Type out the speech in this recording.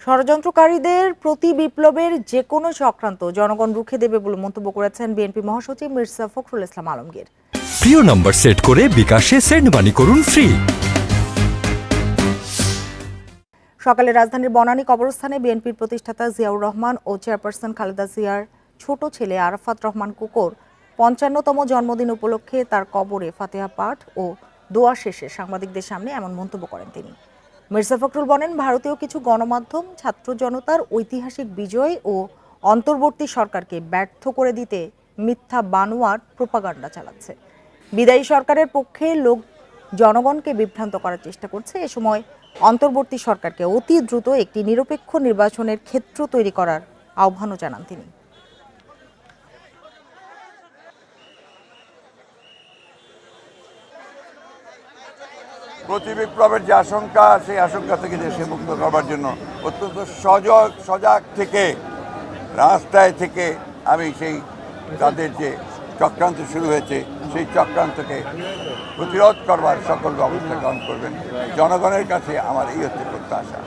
ষড়যন্ত্রকারীদের প্রতি বিপ্লবের যে কোনো চক্রান্ত জনগণ রুখে দেবে বলে মন্তব্য করেছেন বিএনপি মহাসচিব মির্জা ফখরুল ইসলাম আলমগীর। প্রিয় নম্বর সেট করে বিকাশে সেন্ড মানি করুন ফ্রি। সকালে রাজধানীর বনানী কবরস্থানে বিএনপির প্রতিষ্ঠাতা জিয়াউর রহমান ও চেয়ারপারসন খালেদা জিয়ার ছোট ছেলে আরাফাত রহমান কুকোর ৫৫তম জন্মদিন উপলক্ষে তার কবরে ফাতিহা পাঠ ও দোয়া শেষে সাংবাদিকদের সামনে এমন মন্তব্য করেন তিনি। মির্জা ফখরুল বলেন, ভারতীয় কিছু গণমাধ্যম ছাত্র জনতার ঐতিহাসিক বিজয় ও অন্তর্বর্তী সরকারকে ব্যর্থ করে দিতে মিথ্যা বানোয়াট প্রোপাগান্ডা চালাচ্ছে। বিদায়ী সরকারের পক্ষে লোক জনগণকে বিভ্রান্ত করার চেষ্টা করছে। এ সময় অন্তর্বর্তী সরকারকে অতি দ্রুত একটি নিরপেক্ষ নির্বাচনের ক্ষেত্র তৈরি করার আহ্বানও জানান তিনি। প্রতি বিপ্লবের যে আশঙ্কা, সেই আশঙ্কা থেকে দেশে মুক্ত করবার জন্য অত্যন্ত সজাগ থেকে রাস্তায় থেকে আমি সেই তাদের যে চক্রান্ত শুরু হয়েছে সেই চক্রান্তকে প্রতিরোধ করবার সকল ব্যবস্থা গ্রহণ করবেন। জনগণের কাছে আমার এই হচ্ছে প্রত্যাশা।